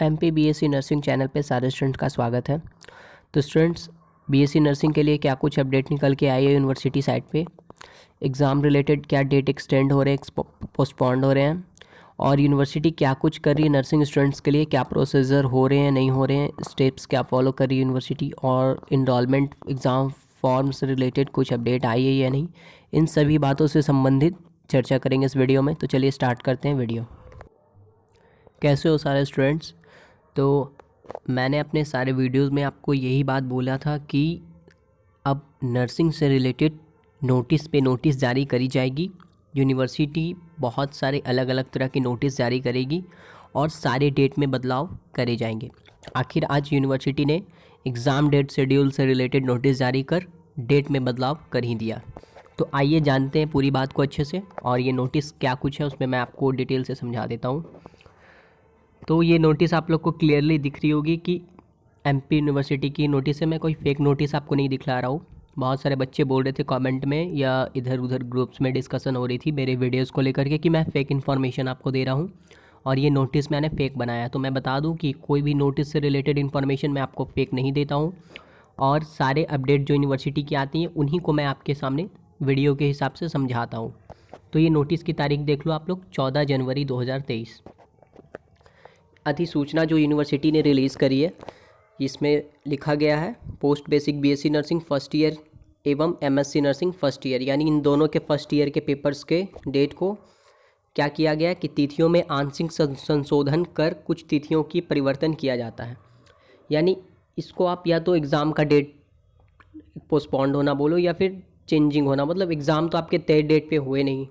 MP BSc nursing channel पे सारे student का स्वागत है। तो स्टूडेंट्स, बीएससी नर्सिंग के लिए क्या कुछ अपडेट निकल के आई है यूनिवर्सिटी साइट पे। एग्ज़ाम रिलेटेड क्या डेट एक्सटेंड हो रहे हैं, पोस्टपोन्ड हो रहे हैं, और यूनिवर्सिटी क्या कुछ कर रही है नर्सिंग स्टूडेंट्स के लिए, क्या प्रोसीजर हो रहे हैं नहीं हो रहे हैं, स्टेप्स क्या फॉलो कर रही है यूनिवर्सिटी, और इनरोलमेंट एग्ज़ाम फॉर्म से रिलेटेड कुछ अपडेट आई है या नहीं, इन सभी बातों से संबंधित चर्चा करेंगे इस वीडियो में। तो चलिए स्टार्ट करते हैं वीडियो। कैसे हो सारे स्टूडेंट्स? तो मैंने अपने सारे वीडियोस में आपको यही बात बोला था कि अब नर्सिंग से रिलेटेड नोटिस पे नोटिस जारी करी जाएगी। यूनिवर्सिटी बहुत सारे अलग अलग तरह के नोटिस जारी करेगी और सारे डेट में बदलाव करे जाएंगे। आखिर आज यूनिवर्सिटी ने एग्ज़ाम डेट शेड्यूल से रिलेटेड नोटिस जारी कर डेट में बदलाव कर ही दिया। तो आइए जानते हैं पूरी बात को अच्छे से, और ये नोटिस क्या कुछ है उसमें मैं आपको डिटेल से समझा देता हूँ। तो ये नोटिस आप लोग को क्लियरली दिख रही होगी कि एमपी यूनिवर्सिटी की नोटिस है। मैं कोई फेक नोटिस आपको नहीं दिखला रहा हूँ। बहुत सारे बच्चे बोल रहे थे कमेंट में या इधर उधर ग्रुप्स में डिस्कशन हो रही थी मेरे वीडियोस को लेकर के कि मैं फ़ेक इन्फॉर्मेशन आपको दे रहा हूँ और ये नोटिस मैंने फ़ेक बनाया। तो मैं बता दूँ कि कोई भी नोटिस से रिलेटेड इन्फॉर्मेशन मैं आपको फ़ेक नहीं देता हूँ, और सारे अपडेट जो यूनिवर्सिटी की आती हैं उन्हीं को मैं आपके सामने वीडियो के हिसाब से समझाता हूँ। तो ये नोटिस की तारीख देख लो आप लोग, 14 जनवरी 2023। अधिसूचना जो यूनिवर्सिटी ने रिलीज़ करी है, इसमें लिखा गया है post basic BSc nursing first year एवं एमएससी नर्सिंग फर्स्ट ईयर, यानी इन दोनों के फर्स्ट ईयर के पेपर्स के डेट को क्या किया गया कि तिथियों में आंशिक संशोधन कर कुछ तिथियों की परिवर्तन किया जाता है। यानी इसको आप या तो एग्ज़ाम का डेट पोस्टपोन्ड होना बोलो या फिर चेंजिंग होना, मतलब एग्ज़ाम तो आपके तय डेट पे हुए नहीं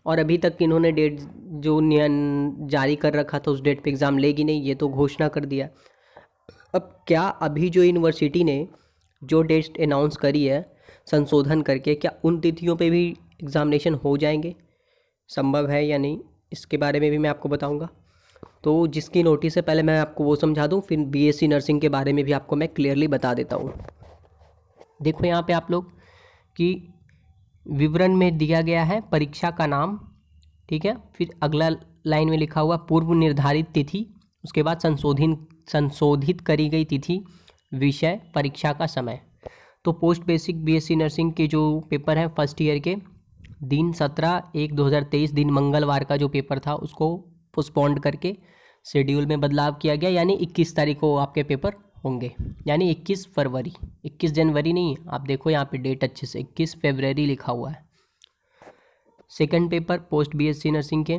और अभी तक इन्होंने डेट जो जारी कर रखा था उस डेट पे एग्ज़ाम लेगी नहीं, ये तो घोषणा कर दिया। अब क्या अभी जो यूनिवर्सिटी ने जो डेट अनाउंस करी है संशोधन करके, क्या उन तिथियों पे भी एग्ज़ामिनेशन हो जाएंगे, संभव है या नहीं, इसके बारे में भी मैं आपको बताऊंगा। तो जिसकी नोटिस है पहले मैं आपको वो समझा दूं, फिर बीएससी नर्सिंग के बारे में भी आपको मैं क्लियरली बता देता हूँ। देखो यहाँ पे आप लोग कि विवरण में दिया गया है परीक्षा का नाम, ठीक है, फिर अगला लाइन में लिखा हुआ पूर्व निर्धारित तिथि, उसके बाद संशोधित करी गई तिथि, विषय, परीक्षा का समय। तो पोस्ट बेसिक बीएससी नर्सिंग के जो पेपर हैं फर्स्ट ईयर के, दिन 17/1/2023 दिन मंगलवार का जो पेपर था उसको पोस्टपोन्ड करके शेड्यूल में बदलाव किया गया, यानी 21 तारीख को आपके पेपर होंगे, यानी 21 फरवरी, 21 जनवरी नहीं, आप देखो यहाँ पे डेट अच्छे से 21 फरवरी लिखा हुआ है। Second paper post BSc nursing के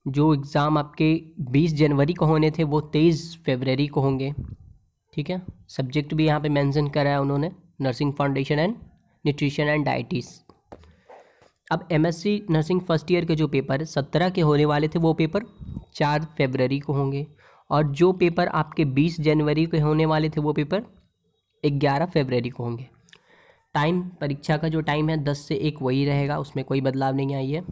जो एग्ज़ाम आपके 20 जनवरी को होने थे वो 23 फरवरी को होंगे, ठीक है। सब्जेक्ट भी यहाँ पे मेंशन करा है उन्होंने, nursing foundation and nutrition and डाइटिस। अब एमएससी नर्सिंग फर्स्ट ईयर के जो पेपर 17 के होने वाले थे वो पेपर 4 फरवरी को होंगे, और जो पेपर आपके 20 जनवरी के होने वाले थे वो पेपर 11 फरवरी को होंगे। टाइम, परीक्षा का जो टाइम है 10 से 1 वही रहेगा, उसमें कोई बदलाव नहीं आई है।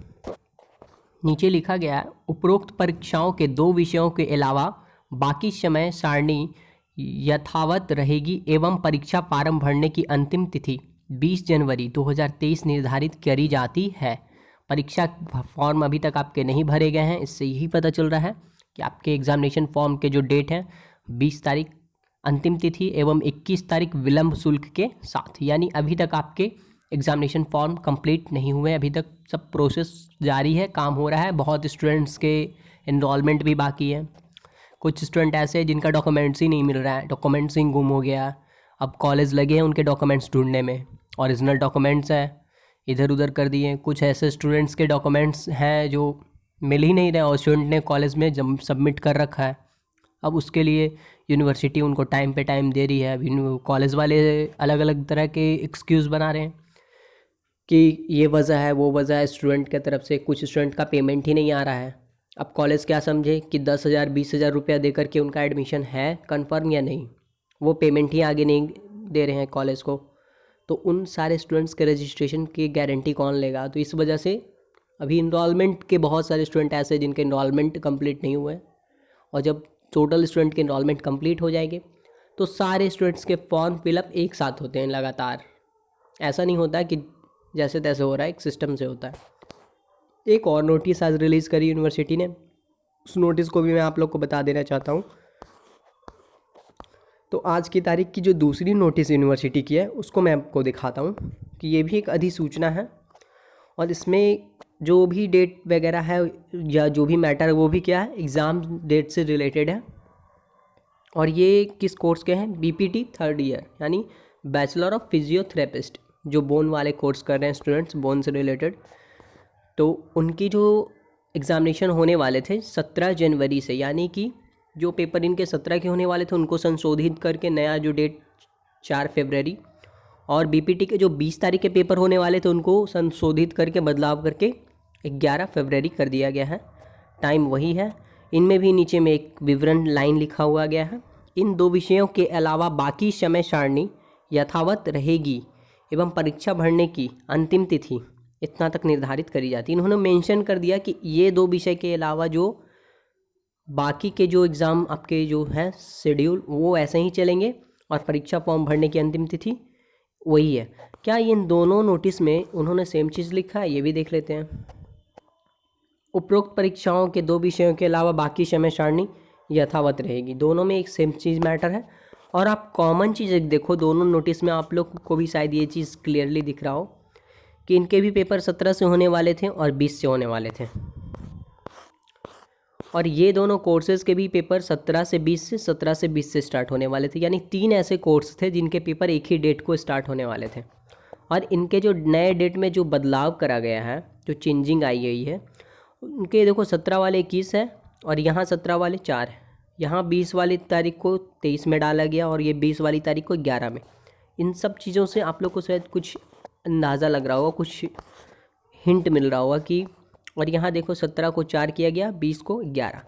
नीचे लिखा गया है उपरोक्त परीक्षाओं के 2 विषयों के अलावा बाकी समय सारणी यथावत रहेगी एवं परीक्षा फार्म भरने की अंतिम तिथि 20 जनवरी 2023 निर्धारित करी जाती है। परीक्षा फॉर्म अभी तक आपके नहीं भरे गए हैं, इससे यही पता चल रहा है कि आपके एग्जामिनेशन फॉर्म के जो डेट हैं 20 तारीख अंतिम तिथि एवं 21 तारीख विलंब शुल्क के साथ, यानी अभी तक आपके एग्जामिनेशन फॉर्म कंप्लीट नहीं हुए, अभी तक सब प्रोसेस जारी है, काम हो रहा है। बहुत स्टूडेंट्स के एनरोलमेंट भी बाकी है, कुछ स्टूडेंट ऐसे हैं जिनका डॉक्यूमेंट्स ही नहीं मिल रहा है, डॉक्यूमेंट्स ही गुम हो गया। अब कॉलेज लगे हैं उनके डॉक्यूमेंट्स ढूंढने में, ओरिजिनल डॉक्यूमेंट्स हैं इधर उधर कर दिए। कुछ ऐसे स्टूडेंट्स के डॉक्यूमेंट्स हैं जो मिल ही नहीं रहे और स्टूडेंट ने कॉलेज में जब सबमिट कर रखा है, अब उसके लिए यूनिवर्सिटी उनको टाइम पे टाइम दे रही है। अब कॉलेज वाले अलग अलग तरह के एक्सक्यूज़ बना रहे हैं कि ये वजह है वो वजह है स्टूडेंट की तरफ से, कुछ स्टूडेंट का पेमेंट ही नहीं आ रहा है। अब कॉलेज क्या समझे कि 10,000 20,000 रुपया दे करके उनका एडमिशन है कंफर्म या नहीं, वो पेमेंट ही आगे नहीं दे रहे हैं कॉलेज को, तो उन सारे स्टूडेंट्स के रजिस्ट्रेशन की गारंटी कौन लेगा। तो इस वजह से अभी इनरोलमेंट के बहुत सारे स्टूडेंट ऐसे हैं जिनके इनरोलमेंट कंप्लीट नहीं हुए, और जब टोटल स्टूडेंट के इनरोलमेंट कंप्लीट हो जाएंगे तो सारे स्टूडेंट्स के फॉर्म फिलअप एक साथ होते हैं लगातार, ऐसा नहीं होता कि जैसे तैसे हो रहा है, एक सिस्टम से होता है। एक और नोटिस आज रिलीज़ करी यूनिवर्सिटी ने, उस नोटिस को भी मैं आप लोग को बता देना चाहता हूँ। तो आज की तारीख की जो दूसरी नोटिस यूनिवर्सिटी की है उसको मैं आपको दिखाता हूँ कि ये भी एक अधिसूचना है और इसमें जो भी डेट वगैरह है या जो भी मैटर है वो भी क्या है, एग्ज़ाम डेट से रिलेटेड है। और ये किस कोर्स के हैं, बीपीटी थर्ड ईयर यानी बैचलर ऑफ फिजियोथेरेपिस्ट, जो बोन वाले कोर्स कर रहे हैं स्टूडेंट्स, बोन से रिलेटेड। तो उनकी जो एग्ज़ामिनेशन होने वाले थे 17 जनवरी से, यानी कि जो पेपर इनके 17 के होने वाले थे उनको संशोधित करके नया जो डेट 4 फरवरी, और बीपीटी के जो 20 तारीख के पेपर होने वाले थे उनको संशोधित करके बदलाव करके 11 फरवरी कर दिया गया है। टाइम वही है। इनमें भी नीचे में एक विवरण लाइन लिखा हुआ गया है, इन 2 विषयों के अलावा बाकी समय सारणी यथावत रहेगी एवं परीक्षा भरने की अंतिम तिथि इतना तक निर्धारित करी जाती है। इन्होंने मेंशन कर दिया कि ये 2 विषय के अलावा जो बाकी के जो एग्ज़ाम आपके जो है शेड्यूल वो ऐसे ही चलेंगे और परीक्षा फॉर्म भरने की अंतिम तिथि वही है। क्या इन दोनों नोटिस में उन्होंने सेम चीज़ लिखा है, ये भी देख लेते हैं। उपरोक्त परीक्षाओं के 2 विषयों के अलावा बाकी समय सारणी यथावत रहेगी, दोनों में एक सेम चीज़ मैटर है। और आप कॉमन चीज़ एक देखो, दोनों नोटिस में आप लोग को भी शायद ये चीज़ क्लियरली दिख रहा हो कि इनके भी पेपर 17 से होने वाले थे और 20 से होने वाले थे, और ये दोनों कोर्सेज़ के भी पेपर 17 से 20 से 17 से 20 से स्टार्ट होने वाले थे। यानी 3 ऐसे कोर्स थे जिनके पेपर एक ही डेट को स्टार्ट होने वाले थे। और इनके जो नए डेट में जो बदलाव करा गया है, जो चेंजिंग आई गई है, उनके देखो 17 वाले 21 है और यहाँ 17 वाले 4 है। यहाँ 20 वाली तारीख को 23 में डाला गया और ये 20 वाली तारीख को 11 में। इन सब चीज़ों से आप लोग को शायद कुछ अंदाज़ा लग रहा होगा, कुछ हिंट मिल रहा होगा कि, और यहाँ देखो 17 को 4 किया गया, 20 को 11,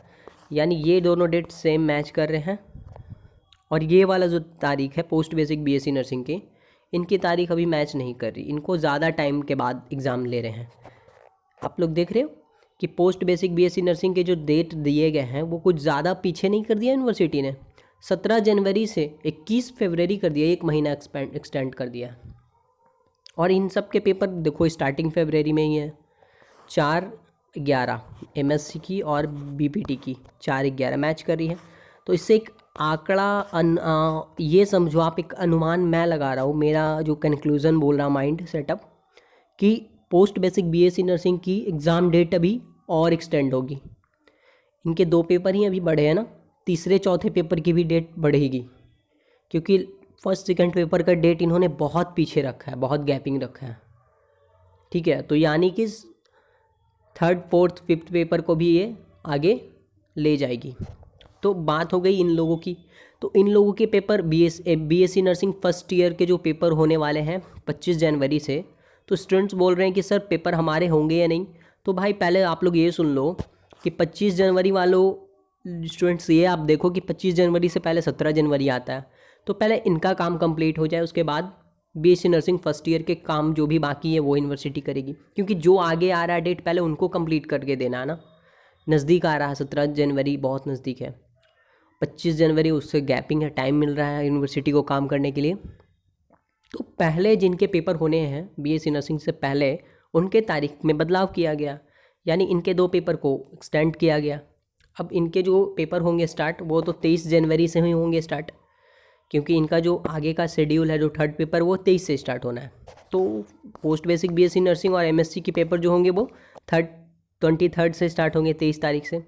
यानी ये दोनों डेट सेम मैच कर रहे हैं। और ये वाला जो तारीख है पोस्ट बेसिक बीएससी नर्सिंग की, इनकी तारीख अभी मैच नहीं कर रही, इनको ज़्यादा टाइम के बाद एग्ज़ाम ले रहे हैं। आप लोग देख रहे हो कि पोस्ट बेसिक बीएससी नर्सिंग के जो डेट दिए गए हैं वो कुछ ज़्यादा पीछे नहीं कर दिया यूनिवर्सिटी ने। 17 जनवरी से 21 फरवरी कर दिया, 1 महीना एक्सटेंड कर दिया। और इन सब के पेपर देखो स्टार्टिंग फरवरी में ही है। 4/11 एमएससी की और बीपीटी की 4/11 मैच कर रही है। तो इससे एक आंकड़ा ये समझो आप, एक अनुमान मैं लगा रहा हूँ, मेरा जो कंक्लूज़न बोल रहा माइंड सेटअप, कि पोस्ट बेसिक बीएससी नर्सिंग की एग्ज़ाम डेट अभी और एक्सटेंड होगी। इनके 2 पेपर ही अभी बढ़े हैं ना, तीसरे चौथे पेपर की भी डेट बढ़ेगी, क्योंकि फर्स्ट सेकंड पेपर का डेट इन्होंने बहुत पीछे रखा है, बहुत गैपिंग रखा है। ठीक है, तो यानी कि 3rd 4th 5th पेपर को भी ये आगे ले जाएगी। तो बात हो गई इन लोगों की। तो इन लोगों के paper BSc nursing first year के जो पेपर होने वाले हैं 25 जनवरी से, तो स्टूडेंट्स बोल रहे हैं कि सर पेपर हमारे होंगे या नहीं। तो भाई पहले आप लोग ये सुन लो कि 25 जनवरी वालों स्टूडेंट्स, ये आप देखो कि 25 जनवरी से पहले 17 जनवरी आता है, तो पहले इनका काम कंप्लीट हो जाए, उसके बाद बीएससी नर्सिंग फर्स्ट ईयर के काम जो भी बाकी है वो यूनिवर्सिटी करेगी, क्योंकि जो आगे आ रहा है डेट पहले उनको कंप्लीट करके देना है ना। नज़दीक आ रहा है 17 जनवरी, बहुत नज़दीक है। 25 जनवरी उससे गैपिंग है, टाइम मिल रहा है यूनिवर्सिटी को काम करने के लिए। तो पहले जिनके पेपर होने हैं बीएससी नर्सिंग से पहले, उनके तारीख में बदलाव किया गया, यानी इनके 2 पेपर को एक्सटेंड किया गया। अब इनके जो पेपर होंगे स्टार्ट, वो तो 23 जनवरी से ही होंगे स्टार्ट, क्योंकि इनका जो आगे का शेड्यूल है, जो 3rd पेपर वो 23 से स्टार्ट होना है। तो पोस्ट बेसिक बीएससी नर्सिंग और एमएससी के पेपर जो होंगे वो 23rd से स्टार्ट होंगे, 23 तारीख से।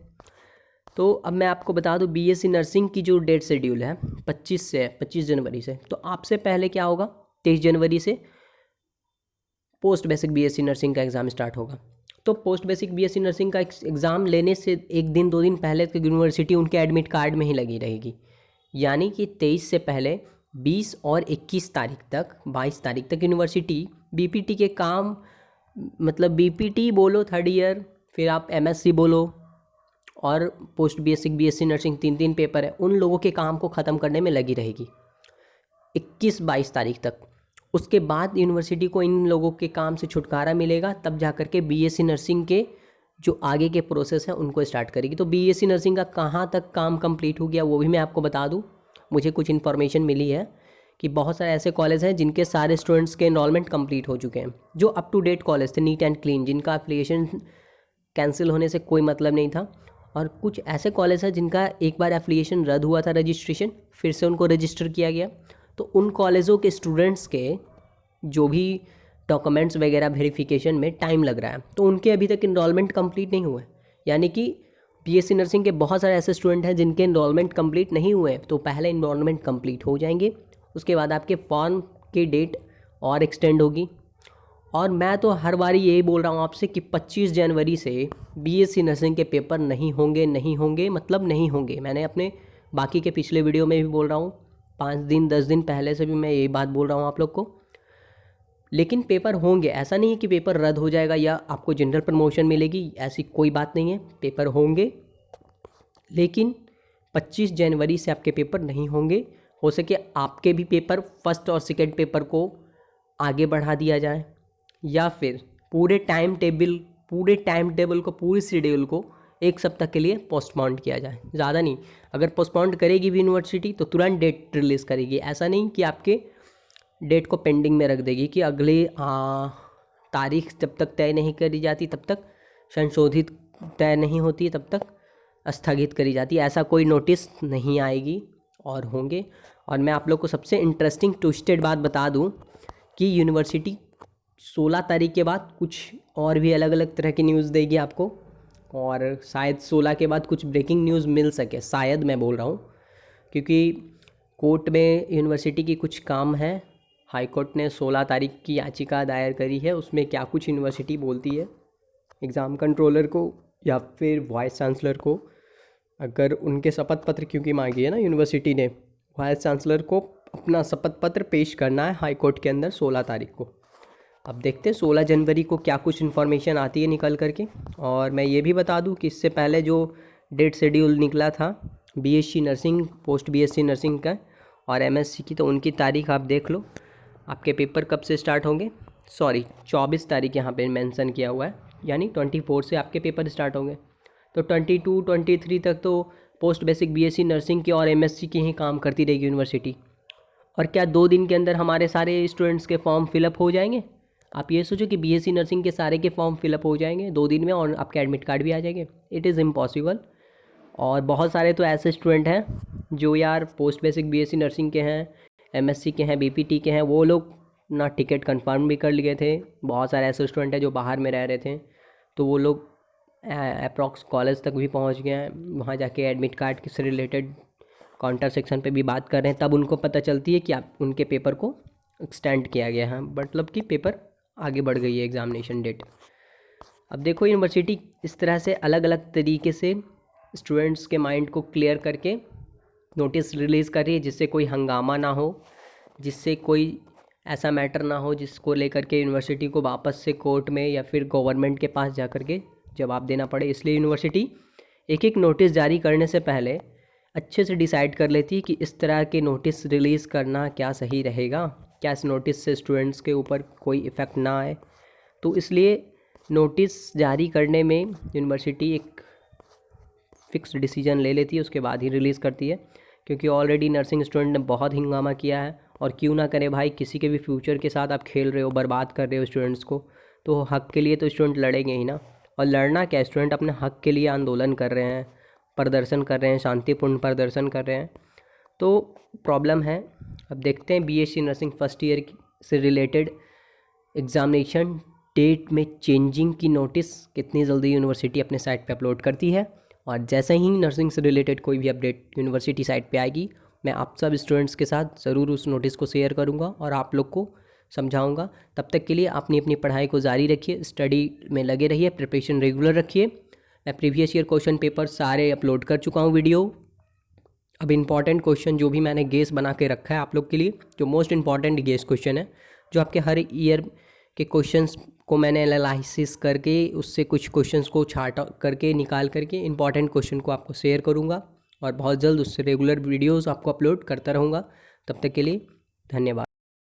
तो अब मैं आपको बता दूं बीएससी नर्सिंग की जो डेट शेड्यूल है 25 से है, 25 जनवरी से। तो आपसे पहले क्या होगा, 23 जनवरी से पोस्ट बेसिक बीएससी नर्सिंग का एग्ज़ाम स्टार्ट होगा। तो पोस्ट बेसिक बीएससी नर्सिंग का एग्ज़ाम लेने से 1 दिन 2 दिन पहले तक यूनिवर्सिटी उनके एडमिट कार्ड में ही लगी रहेगी, यानी कि 23 से पहले 20 और 21 तारीख तक, 22 तारीख तक यूनिवर्सिटी बीपीटी के काम, मतलब बीपीटी बोलो 3rd ईयर, फिर आप एमएससी बोलो, और post basic BSc nursing 3 paper है, उन लोगों के काम को ख़त्म करने में लगी रहेगी 21-22 तारीख तक। उसके बाद यूनिवर्सिटी को इन लोगों के काम से छुटकारा मिलेगा, तब जा कर के बीएससी नर्सिंग के जो आगे के प्रोसेस हैं उनको स्टार्ट करेगी। तो बीएससी नर्सिंग का कहाँ तक काम कंप्लीट हो गया वो भी मैं आपको बता दूं। मुझे कुछ इन्फॉर्मेशन मिली है कि बहुत सारे ऐसे कॉलेज हैं जिनके सारे स्टूडेंट्स के एनरोलमेंट कंप्लीट हो चुके हैं, जो अप टू डेट कॉलेज थे, नीट एंड क्लीन, जिनका एप्लीकेशन कैंसिल होने से कोई मतलब नहीं था, और कुछ ऐसे कॉलेज हैं जिनका एक बार एफिलिएशन रद्द हुआ था रजिस्ट्रेशन, फिर से उनको रजिस्टर किया गया। तो उन कॉलेजों के स्टूडेंट्स के जो भी डॉक्यूमेंट्स वगैरह वेरिफिकेशन में टाइम लग रहा है, तो उनके अभी तक इनरोलमेंट कंप्लीट नहीं हुए। यानी कि बीएससी नर्सिंग के बहुत सारे ऐसे स्टूडेंट हैं जिनके इनरोलमेंट कंप्लीट नहीं हुए, तो पहले इनरोलमेंट कंप्लीट हो जाएंगे, उसके बाद आपके फॉर्म की डेट और एक्सटेंड होगी। और मैं तो हर बारी यही बोल रहा हूँ आपसे कि 25 जनवरी से बीएससी नर्सिंग के पेपर नहीं होंगे मतलब नहीं होंगे। मैंने अपने बाकी के पिछले वीडियो में भी बोल रहा हूँ, 5 दिन 10 दिन पहले से भी मैं यही बात बोल रहा हूँ आप लोग को। लेकिन पेपर होंगे, ऐसा नहीं है कि पेपर रद्द हो जाएगा या आपको जनरल प्रमोशन मिलेगी, ऐसी कोई बात नहीं है। पेपर होंगे, लेकिन 25 जनवरी से आपके पेपर नहीं होंगे। हो सके आपके भी पेपर फर्स्ट और सेकेंड पेपर को आगे बढ़ा दिया जाए, या फिर पूरे टाइम टेबल को, पूरी शेड्यूल को एक सप्ताह के लिए पोस्टपोन किया जाए। ज़्यादा नहीं, अगर पोस्टपोन करेगी भी यूनिवर्सिटी तो तुरंत डेट रिलीज़ करेगी। ऐसा नहीं कि आपके डेट को पेंडिंग में रख देगी कि अगले तारीख जब तक तय नहीं करी जाती तब तक, संशोधित तय नहीं होती तब तक स्थगित करी जाती है। ऐसा कोई नोटिस नहीं आएगी और होंगे। और मैं आप लोग को सबसे इंटरेस्टिंग ट्विस्टेड बात बता दूं कि यूनिवर्सिटी 16 तारीख के बाद कुछ और भी अलग अलग तरह की न्यूज़ देगी आपको, और शायद 16 के बाद कुछ ब्रेकिंग न्यूज़ मिल सके, शायद मैं बोल रहा हूँ, क्योंकि कोर्ट में यूनिवर्सिटी की कुछ काम है। हाई कोर्ट ने 16 तारीख की याचिका दायर करी है, उसमें क्या कुछ यूनिवर्सिटी बोलती है एग्ज़ाम कंट्रोलर को या फिर वाइस चांसलर को, अगर उनके शपथ पत्र, क्योंकि मांगी है ना यूनिवर्सिटी ने, वाइस चांसलर को अपना शपथ पत्र पेश करना है हाई कोर्ट के अंदर 16 तारीख को। अब देखते हैं 16 जनवरी को क्या कुछ इन्फॉर्मेशन आती है निकल करके। और मैं ये भी बता दूं कि इससे पहले जो डेट शेड्यूल निकला था BSc nursing, post BSc nursing का और एमएससी की, तो उनकी तारीख आप देख लो, आपके पेपर कब से स्टार्ट होंगे। 24 तारीख यहाँ पे मेंशन किया हुआ है, यानी 24 से आपके पेपर स्टार्ट होंगे। तो 22 23 तक तो पोस्ट बेसिक बीएससी नर्सिंग की और एमएससी की ही काम करती रहेगी यूनिवर्सिटी। और क्या 2 दिन के अंदर हमारे सारे स्टूडेंट्स के फॉर्म फिलअप हो जाएंगे? आप ये सोचो कि बीएससी नर्सिंग के सारे के फॉर्म फिलअप हो जाएंगे 2 दिन में और आपके एडमिट कार्ड भी आ जाएंगे? It is impossible. और बहुत सारे तो ऐसे स्टूडेंट हैं जो यार पोस्ट बेसिक बीएससी नर्सिंग के हैं, एमएससी के हैं, बीपीटी के हैं, वो लोग ना टिकट कंफर्म भी कर लिए थे। बहुत सारे ऐसे स्टूडेंट हैं जो बाहर में रह रहे थे, तो वो लोग अप्रॉक्स कॉलेज तक भी पहुंच गए हैं, वहाँ जाके एडमिट कार्ड से रिलेटेड काउंटर सेक्शन पे भी बात कर रहे हैं, तब उनको पता चलती है कि आप उनके पेपर को एक्सटेंड किया गया है, मतलब कि पेपर आगे बढ़ गई है एग्ज़ामिनेशन डेट। अब देखो यूनिवर्सिटी इस तरह से अलग अलग तरीके से स्टूडेंट्स के माइंड को क्लियर करके नोटिस रिलीज़ कर रही है, जिससे कोई हंगामा ना हो, जिससे कोई ऐसा मैटर ना हो जिसको लेकर के यूनिवर्सिटी को वापस से कोर्ट में या फिर गवर्नमेंट के पास जा कर के जवाब देना पड़े। इसलिए यूनिवर्सिटी एक एक नोटिस जारी करने से पहले अच्छे से डिसाइड कर लेती है कि इस तरह के नोटिस रिलीज़ करना क्या सही रहेगा, क्या इस नोटिस से स्टूडेंट्स के ऊपर कोई इफ़ेक्ट ना आए। तो इसलिए नोटिस जारी करने में यूनिवर्सिटी एक फ़िक्स डिसीजन ले लेती है, उसके बाद ही रिलीज़ करती है, क्योंकि ऑलरेडी नर्सिंग स्टूडेंट ने बहुत हंगामा किया है। और क्यों ना करें भाई, किसी के भी फ्यूचर के साथ आप खेल रहे हो, बर्बाद कर रहे हो स्टूडेंट्स को, तो हक़ के लिए तो स्टूडेंट लड़ेंगे ही ना। और लड़ना क्या, स्टूडेंट अपने हक़ के लिए आंदोलन कर रहे हैं, प्रदर्शन कर रहे हैं, शांतिपूर्ण प्रदर्शन कर रहे हैं, तो प्रॉब्लम है। अब देखते हैं बीएससी नर्सिंग फर्स्ट ईयर से रिलेटेड एग्ज़ामिनेशन डेट में चेंजिंग की नोटिस कितनी जल्दी यूनिवर्सिटी अपने साइट पे अपलोड करती है। और जैसे ही नर्सिंग से रिलेटेड कोई भी अपडेट यूनिवर्सिटी साइट पे आएगी, मैं आप सब स्टूडेंट्स के साथ ज़रूर उस नोटिस को शेयर करूँगा और आप लोग को समझाऊँगा। तब तक के लिए अपनी अपनी पढ़ाई को जारी रखिए, स्टडी में लगे रहिए, प्रिपरेशन रेगुलर रखिए। मैं प्रीवियस ईयर क्वेश्चन पेपर सारे अपलोड कर चुका हूँ वीडियो। अब इम्पॉर्टेंट क्वेश्चन जो भी मैंने गेस बना के रखा है आप लोग के लिए, जो मोस्ट इम्पॉर्टेंट गेस क्वेश्चन है, जो आपके हर ईयर के क्वेश्चंस को मैंने एनालिसिस करके उससे कुछ क्वेश्चंस को छांट करके निकाल करके इंपॉर्टेंट क्वेश्चन को आपको शेयर करूंगा और बहुत जल्द उससे रेगुलर वीडियोस आपको अपलोड करता रहूँगा। तब तक के लिए धन्यवाद।